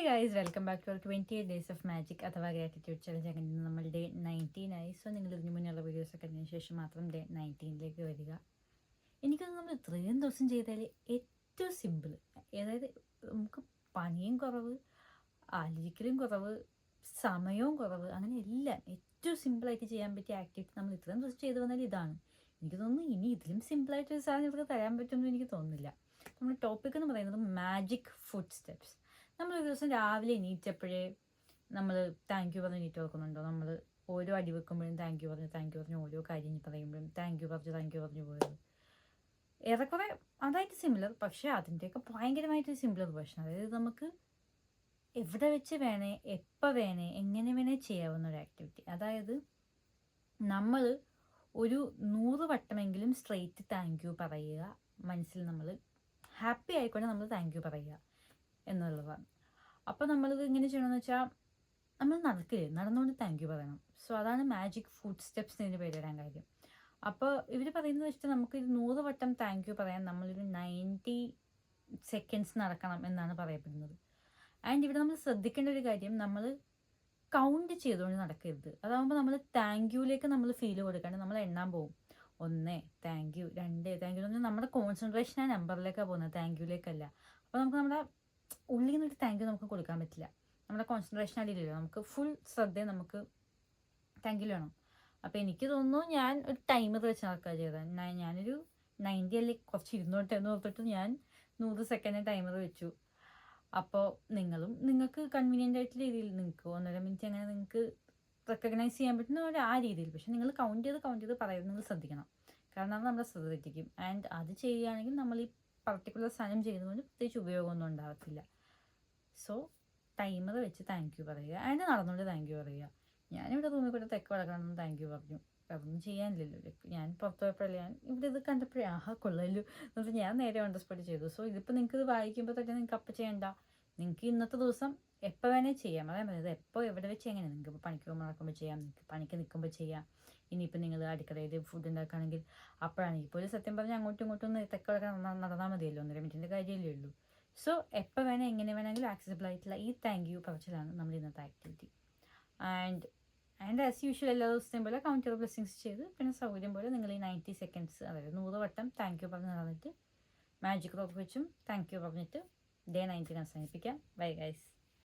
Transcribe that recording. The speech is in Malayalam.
Guys, welcome back to our 28 days of magic അഥവാ ഗ്രാറ്റിറ്റ്യൂഡ് ചലഞ്ച്. അങ്ങനെ നമ്മൾ ഡേ 19 ആയി. സോ നിങ്ങൾ ഇതിന് മുന്നുള്ള വീഡിയോസൊക്കെ അതിന് ശേഷം മാത്രം ഡേ 19ലേക്ക് വരിക. എനിക്കത് നമ്മൾ ഇത്രയും ദിവസം ചെയ്താൽ ഏറ്റവും സിമ്പിൾ, അതായത് നമുക്ക് പണിയും കുറവ്, ആലോചിക്കലും കുറവ്, സമയവും കുറവ്, അങ്ങനെ എല്ലാം ഏറ്റവും സിമ്പിളായിട്ട് ചെയ്യാൻ പറ്റിയ ആക്ടിവിറ്റി നമ്മൾ ഇത്രയും ദിവസം ചെയ്തു വന്നാൽ ഇതാണ്. എനിക്ക് തോന്നുന്നു ഇനി ഇതിലും സിമ്പിളായിട്ടൊരു സാധനം ഇവർക്ക് തരാൻ പറ്റുമെന്ന് എനിക്ക് തോന്നുന്നില്ല. നമ്മുടെ ടോപ്പിക് എന്ന് പറയുന്നത് മാജിക് ഫുഡ് സ്റ്റെപ്സ്. നമ്മളൊരു ദിവസം രാവിലെ എണീറ്റപ്പോഴേ നമ്മൾ താങ്ക് യു പറഞ്ഞ് എണീറ്റ് വെക്കുന്നുണ്ടോ? നമ്മൾ ഓരോ അടി വെക്കുമ്പോഴും താങ്ക് യു പറഞ്ഞ് ഓരോ കാര്യം പറയുമ്പോഴും താങ്ക് യു പറഞ്ഞു പോയത് ഏറെക്കുറെ അതായിട്ട് സിമിലർ, പക്ഷേ അതിൻ്റെയൊക്കെ ഭയങ്കരമായിട്ട് സിമിലർ വേർഷൻ. അതായത് നമുക്ക് എവിടെ വെച്ച് വേണേ, എപ്പോൾ വേണേ, എങ്ങനെ വേണേ ചെയ്യാവുന്ന ഒരു ആക്ടിവിറ്റി. അതായത് നമ്മൾ ഒരു 100 വട്ടമെങ്കിലും സ്ട്രെയിറ്റ് താങ്ക് യു പറയുക. മനസ്സിൽ നമ്മൾ ഹാപ്പി ആയിക്കൊണ്ട് നമ്മൾ താങ്ക് യു പറയുക എന്നുള്ളതാണ്. അപ്പോൾ നമ്മളിത് എങ്ങനെ ചെയ്യണമെന്ന് വെച്ചാൽ, നമ്മൾ നടന്നുകൊണ്ട് താങ്ക് യു പറയണം. സോ അതാണ് മാജിക് ഫുഡ് സ്റ്റെപ്സ് എന്നതിന് പേരിടാൻ കാര്യം. അപ്പോൾ ഇവർ പറയുന്നത് വെച്ചിട്ട് നമുക്ക് 100 വട്ടം താങ്ക് യു പറയാൻ നമ്മളൊരു 90 സെക്കൻഡ്സ് നടക്കണം എന്നാണ് പറയപ്പെടുന്നത്. ആൻഡ് ഇവിടെ നമ്മൾ ശ്രദ്ധിക്കേണ്ട ഒരു കാര്യം, നമ്മൾ കൗണ്ട് ചെയ്തുകൊണ്ട് നടക്കരുത്. അതാകുമ്പോൾ നമ്മൾ താങ്ക് യുയിലേക്ക് നമ്മൾ ഫീൽ കൊടുക്കാണ്ട് നമ്മൾ എണ്ണാൻ പോകും. 1 താങ്ക് യു, 2 താങ്ക് യു. നമ്മുടെ കോൺസെൻട്രേഷൻ ആ നമ്പറിലേക്കാണ് പോകുന്നത്, താങ്ക് യുയിലേക്കല്ല. അപ്പോൾ നമുക്ക് നമ്മുടെ ഉള്ളിൽ നിന്നൊരു താങ്ക് യു നമുക്ക് കൊടുക്കാൻ പറ്റില്ല. നമ്മുടെ കോൺസെൻട്രേഷൻ അടിയിലില്ല. നമുക്ക് ഫുൾ ശ്രദ്ധ നമുക്ക് താങ്ക് യു വേണം. അപ്പോൾ എനിക്ക് തോന്നുന്നു ഞാൻ ഒരു ടൈമർ വെച്ച് നടക്കുക ചെയ്തത്. ഞാനൊരു 90 അല്ലെങ്കിൽ കുറച്ച് ഇരുന്നോട്ടെ എന്ന് ഓർത്തിട്ട് ഞാൻ 100 സെക്കൻഡ് ടൈമർ വെച്ചു. അപ്പോൾ നിങ്ങൾക്ക് കൺവീനിയൻ്റ് ആയിട്ടുള്ള രീതിയിൽ നിങ്ങൾക്ക് 1.5 മിനിറ്റ് അങ്ങനെ നിങ്ങൾക്ക് റെക്കഗ്നൈസ് ചെയ്യാൻ പറ്റുന്ന ആ രീതിയിൽ. പക്ഷെ നിങ്ങൾ കൗണ്ട് ചെയ്ത് പറയുന്നത് നിങ്ങൾ ശ്രദ്ധിക്കണം. കാരണം അത് നമ്മുടെ ശ്രദ്ധ തെറ്റിക്കും. ആൻഡ് അത് ചെയ്യുകയാണെങ്കിൽ നമ്മൾ ഈ പർട്ടിക്കുലർ സാധനം ചെയ്യുന്നതുകൊണ്ട് പ്രത്യേകിച്ച് ഉപയോഗമൊന്നും ഉണ്ടാകത്തില്ല. സോ ടൈമർ വെച്ച് താങ്ക് യു പറയുക, ആൻഡ് നടന്നുകൊണ്ട് താങ്ക് യു പറയുക. ഞാനിവിടെ റൂമിൽ കൂടെ തെക്ക് വടക്കണമെന്ന് താങ്ക് യു പറഞ്ഞു. അതൊന്നും ചെയ്യാനില്ലല്ലോ. ഞാൻ പുറത്ത് പോയപ്പോഴല്ലേ, ഞാൻ ഇവിടെ ഇത് കണ്ടപ്പോഴേ കൊള്ളല്ലോ എന്നിട്ട് ഞാൻ നേരെ ഓൺ ദ സ്പോട്ട് ചെയ്തു. സോ ഇതിപ്പോൾ നിങ്ങൾക്ക് ഇത് വായിക്കുമ്പോൾ തന്നെ നിങ്ങൾക്ക് അപ്പം ചെയ്യണ്ട. നിങ്ങൾക്ക് ഇന്നത്തെ ദിവസം എപ്പോൾ വേണേൽ ചെയ്യാം. അതായത് ഇത് എപ്പോൾ എവിടെ വെച്ച് എങ്ങനെ നിങ്ങൾക്ക് ഇപ്പോൾ പണിക്ക് പോകുമ്പോൾ നടക്കുമ്പോൾ ചെയ്യാം, നിങ്ങൾക്ക് പണിക്ക് നിൽക്കുമ്പോൾ ചെയ്യാം. ഇനിയിപ്പോൾ നിങ്ങൾ അടുക്കളയിൽ ഫുഡ് ഉണ്ടാക്കുകയാണെങ്കിൽ അപ്പോഴാണെങ്കിൽ ഇപ്പോൾ ഒരു സത്യം പറഞ്ഞാൽ അങ്ങോട്ടും ഇങ്ങോട്ടും തെക്ക് വടക്കാൻ നടന്നാൽ മതിയല്ലോ, 1.5 മിനിറ്റിൻ്റെ കാര്യമല്ലേ ഉള്ളൂ. സോ എപ്പോൾ വേണേൽ എങ്ങനെ വേണമെങ്കിലും ആക്സസിബിൾ ആയിട്ടുള്ള ഈ താങ്ക് യു പറച്ചിലാണ് നമ്മൾ ഇന്നത്തെ ആക്ടിവിറ്റി. ആൻഡ് ആസ് യൂഷ്വൽ എല്ലാ ദിവസത്തെയും പോലെ കൗണ്ട് യുവർ ബ്ലെസ്സിങ്സ് ചെയ്ത് പിന്നെ സൗകര്യം പോലെ നിങ്ങൾ ഈ 90 സെക്കൻഡ്സ്, അതായത് 100 വട്ടം താങ്ക് യു പറഞ്ഞ് നടന്നിട്ട് മാജിക് റോക്ക് വെച്ചും താങ്ക് യു പറഞ്ഞിട്ട് ഡേ 19 അവസാനിപ്പിക്കാം. Bye guys.